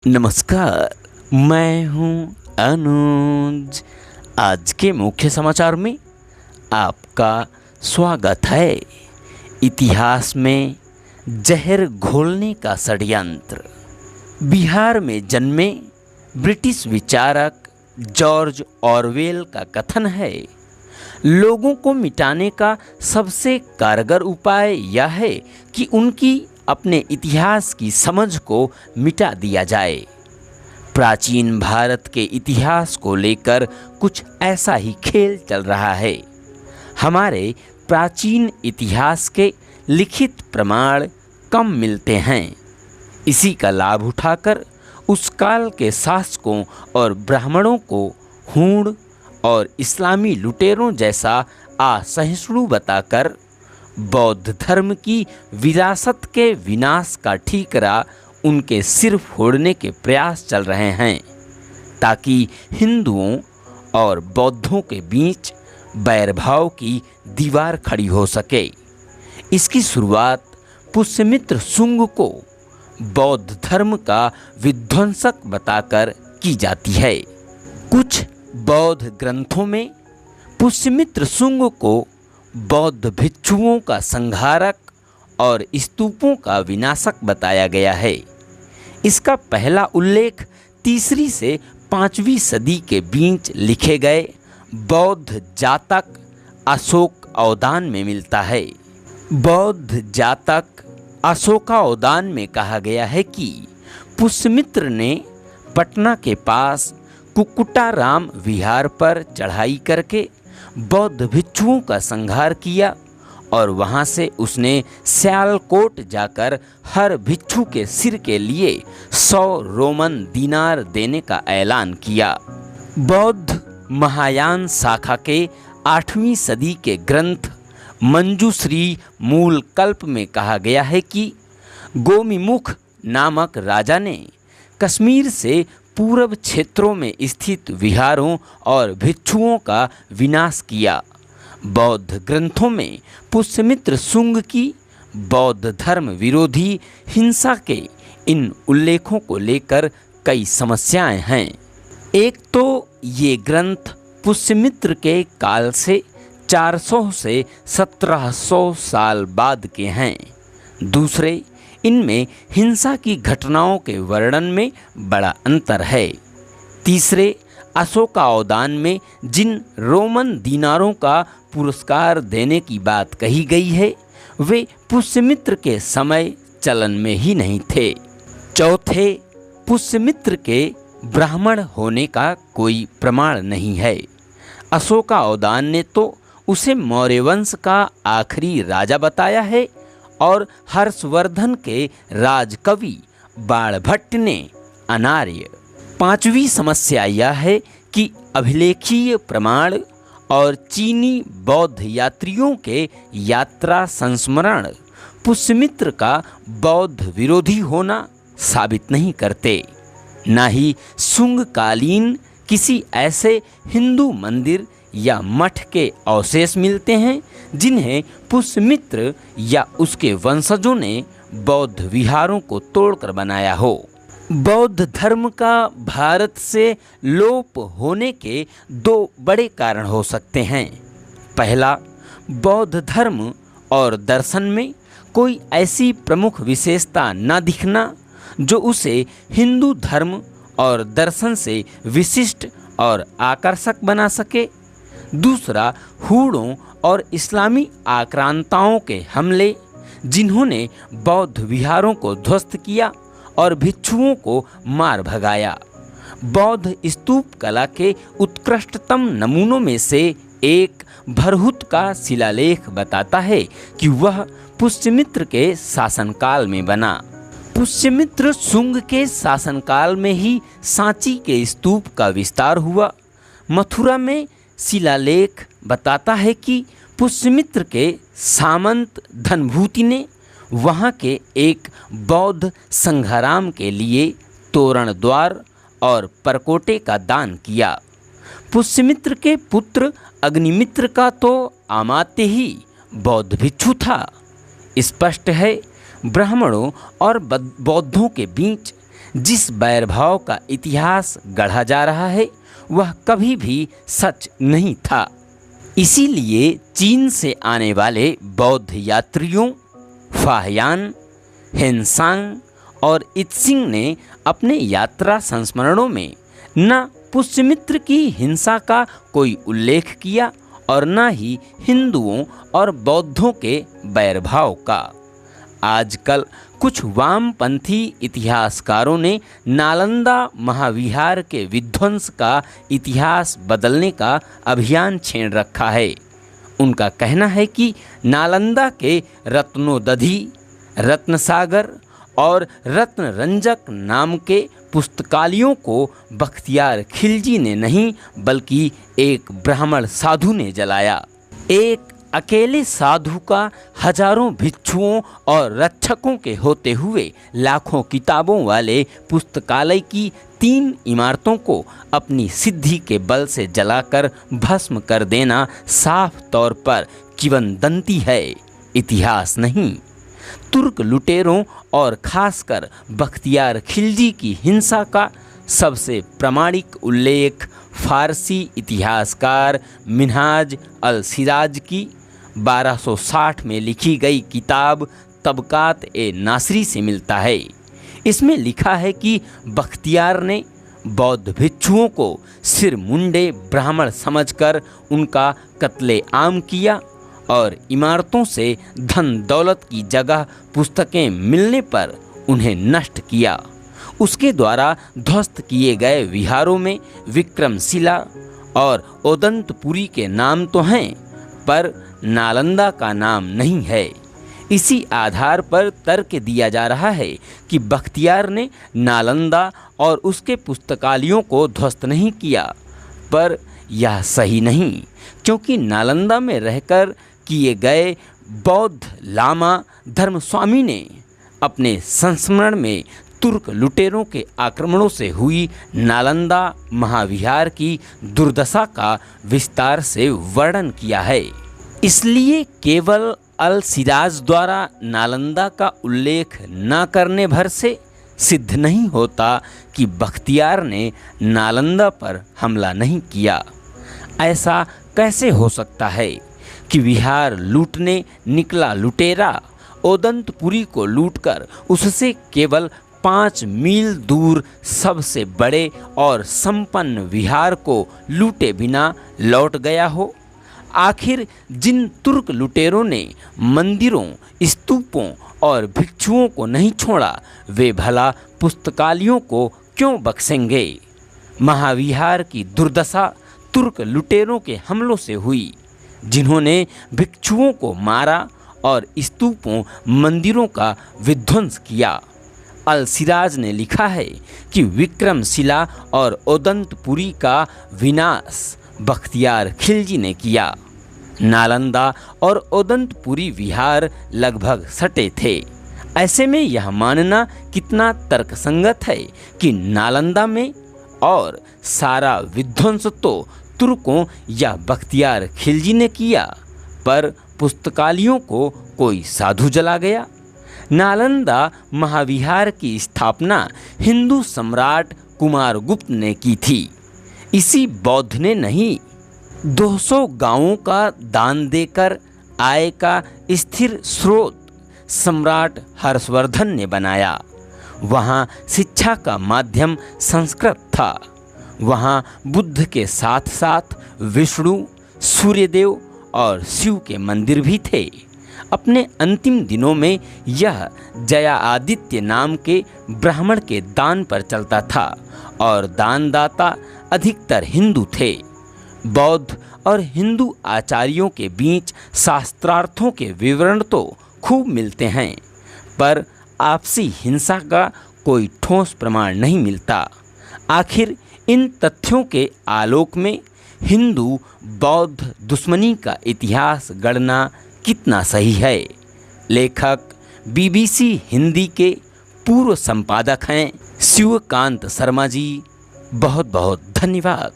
नमस्कार, मैं हूं अनुज। आज के मुख्य समाचार में आपका स्वागत है। इतिहास में जहर घोलने का षड्यंत्र। बिहार में जन्मे ब्रिटिश विचारक जॉर्ज ऑरवेल का कथन है, लोगों को मिटाने का सबसे कारगर उपाय यह है कि उनकी अपने इतिहास की समझ को मिटा दिया जाए। प्राचीन भारत के इतिहास को लेकर कुछ ऐसा ही खेल चल रहा है। हमारे प्राचीन इतिहास के लिखित प्रमाण कम मिलते हैं। इसी का लाभ उठाकर उस काल के शासकों और ब्राह्मणों को हूण और इस्लामी लुटेरों जैसा असहिष्णु बताकर बौद्ध धर्म की विरासत के विनाश का ठीकरा उनके सिर फोड़ने के प्रयास चल रहे हैं, ताकि हिंदुओं और बौद्धों के बीच बैरभाव की दीवार खड़ी हो सके। इसकी शुरुआत पुष्यमित्र शुंग को बौद्ध धर्म का विध्वंसक बताकर की जाती है। कुछ बौद्ध ग्रंथों में पुष्यमित्र शुंग को बौद्ध भिक्षुओं का संहारक और स्तूपों का विनाशक बताया गया है। इसका पहला उल्लेख 3वीं से 5वीं सदी के बीच लिखे गए बौद्ध जातक अशोकावदान में मिलता है। बौद्ध जातक अशोकावदान में कहा गया है कि पुष्यमित्र ने पटना के पास कुक्कुटाराम विहार पर चढ़ाई करके बौद्ध भिक्षुओं का संहार किया और वहां से उसने सियालकोट जाकर हर भिक्षु के सिर के लिए 100 रोमन दिनार देने का ऐलान किया। बौद्ध महायान शाखा के 8वीं सदी के ग्रंथ मंजूश्री मूल कल्प में कहा गया है कि गोमीमुख नामक राजा ने कश्मीर से पूर्व क्षेत्रों में स्थित विहारों और भिक्षुओं का विनाश किया। बौद्ध ग्रंथों में पुष्यमित्र शुंग की बौद्ध धर्म विरोधी हिंसा के इन उल्लेखों को लेकर कई समस्याएं हैं। एक तो ये ग्रंथ पुष्यमित्र के काल से 400 से 1700 साल बाद के हैं। दूसरे, इनमें हिंसा की घटनाओं के वर्णन में बड़ा अंतर है। तीसरे, अशोकावदान में जिन रोमन दिनारों का पुरस्कार देने की बात कही गई है वे पुष्यमित्र के समय चलन में ही नहीं थे। चौथे, पुष्यमित्र के ब्राह्मण होने का कोई प्रमाण नहीं है। अशोकावदान ने तो उसे मौर्य वंश का आखिरी राजा बताया है और हर्षवर्धन के राजकवि बाणभट्ट ने अनार्य। 5वीं समस्या यह है कि अभिलेखीय प्रमाण और चीनी बौद्ध यात्रियों के यात्रा संस्मरण पुष्यमित्र का बौद्ध विरोधी होना साबित नहीं करते। न ही शुंगकालीन किसी ऐसे हिंदू मंदिर या मठ के अवशेष मिलते हैं जिन्हें पुष्यमित्र या उसके वंशजों ने बौद्ध विहारों को तोड़कर बनाया हो। बौद्ध धर्म का भारत से लोप होने के 2 बड़े कारण हो सकते हैं। पहला, बौद्ध धर्म और दर्शन में कोई ऐसी प्रमुख विशेषता न दिखना जो उसे हिंदू धर्म और दर्शन से विशिष्ट और आकर्षक बना सके। दूसरा, हूणों और इस्लामी आक्रांताओं के हमले जिन्होंने बौद्ध विहारों को ध्वस्त किया और भिक्षुओं को मार भगाया। बौद्ध स्तूप कला के उत्कृष्टतम नमूनों में से एक भरहुत का शिलालेख बताता है कि वह पुष्यमित्र के शासनकाल में बना। पुष्यमित्र शुंग के शासनकाल में ही सांची के स्तूप का विस्तार हुआ। मथुरा में शिलालेख बताता है कि पुष्यमित्र के सामंत धनभूति ने वहाँ के एक बौद्ध संघाराम के लिए तोरण द्वार और परकोटे का दान किया। पुष्यमित्र के पुत्र अग्निमित्र का तो अमात्य ही बौद्ध भिक्षु था। स्पष्ट है ब्राह्मणों और बौद्धों के बीच जिस बैरभाव का इतिहास गढ़ा जा रहा है वह कभी भी सच नहीं था। इसीलिए चीन से आने वाले बौद्ध यात्रियों फाहियान, हेनसांग और इत्सिंग ने अपने यात्रा संस्मरणों में न पुष्यमित्र की हिंसा का कोई उल्लेख किया और न ही हिंदुओं और बौद्धों के बैरभाव का। आजकल कुछ वामपंथी इतिहासकारों ने नालंदा महाविहार के विध्वंस का इतिहास बदलने का अभियान छेड़ रखा है। उनका कहना है कि नालंदा के रत्नोदधि, रत्नसागर और रत्नरंजक नाम के पुस्तकालयों को बख्तियार खिलजी ने नहीं बल्कि एक ब्राह्मण साधु ने जलाया। एक अकेले साधु का हजारों भिक्षुओं और रक्षकों के होते हुए लाखों किताबों वाले पुस्तकालय की 3 इमारतों को अपनी सिद्धि के बल से जलाकर भस्म कर देना साफ तौर पर किंवदंती है, इतिहास नहीं। तुर्क लुटेरों और खासकर बख्तियार खिलजी की हिंसा का सबसे प्रामाणिक उल्लेख फारसी इतिहासकार मिन्हाज अल सिराज की 1260 में लिखी गई किताब तबकात ए नासरी से मिलता है। इसमें लिखा है कि बख्तियार ने बौद्ध भिक्षुओं को सिर मुंडे ब्राह्मण समझकर उनका कत्ले आम किया और इमारतों से धन दौलत की जगह पुस्तकें मिलने पर उन्हें नष्ट किया। उसके द्वारा ध्वस्त किए गए विहारों में विक्रमशिला और ओदंतपुरी के नाम तो हैं पर नालंदा का नाम नहीं है। इसी आधार पर तर्क दिया जा रहा है कि बख्तियार ने नालंदा और उसके पुस्तकालयों को ध्वस्त नहीं किया, पर यह सही नहीं, क्योंकि नालंदा में रहकर किए गए बौद्ध लामा धर्मस्वामी ने अपने संस्मरण में तुर्क लुटेरों के आक्रमणों से हुई नालंदा महाविहार की दुर्दशा का विस्तार से वर्णन किया है। इसलिए केवल अल सिराज द्वारा नालंदा का उल्लेख न करने भर से सिद्ध नहीं होता कि बख्तियार ने नालंदा पर हमला नहीं किया। ऐसा कैसे हो सकता है कि विहार लूटने निकला लुटेरा ओदंतपुरी को लूटकर उससे केवल 5 मील दूर सबसे बड़े और संपन्न विहार को लूटे बिना लौट गया हो? आखिर जिन तुर्क लुटेरों ने मंदिरों, स्तूपों और भिक्षुओं को नहीं छोड़ा, वे भला पुस्तकालयों को क्यों बख्शेंगे? महाविहार की दुर्दशा तुर्क लुटेरों के हमलों से हुई, जिन्होंने भिक्षुओं को मारा और स्तूपों, मंदिरों का विध्वंस किया। अल सिराज ने लिखा है कि विक्रमशिला और ओदंतपुरी का विनाश बख्तियार खिलजी ने किया। नालंदा और ओदंतपुरी विहार लगभग सटे थे। ऐसे में यह मानना कितना तर्कसंगत है कि नालंदा में और सारा विध्वंस तो तुर्कों या बख्तियार खिलजी ने किया, पर पुस्तकालयों को कोई साधु जला गया। नालंदा महाविहार की स्थापना हिंदू सम्राट कुमारगुप्त ने की थी, इसी बौद्ध ने नहीं। 200 गांवों का दान देकर आय का स्थिर स्रोत सम्राट हर्षवर्धन ने बनाया। वहाँ शिक्षा का माध्यम संस्कृत था। वहाँ बुद्ध के साथ साथ विष्णु, सूर्यदेव और शिव के मंदिर भी थे। अपने अंतिम दिनों में यह जया आदित्य नाम के ब्राह्मण के दान पर चलता था और दानदाता अधिकतर हिंदू थे। बौद्ध और हिंदू आचार्यों के बीच शास्त्रार्थों के विवरण तो खूब मिलते हैं, पर आपसी हिंसा का कोई ठोस प्रमाण नहीं मिलता। आखिर इन तथ्यों के आलोक में हिंदू बौद्ध दुश्मनी का इतिहास गढ़ना कितना सही है? लेखक BBC हिंदी के पूर्व संपादक हैं शिवकांत शर्मा जी। बहुत बहुत धन्यवाद।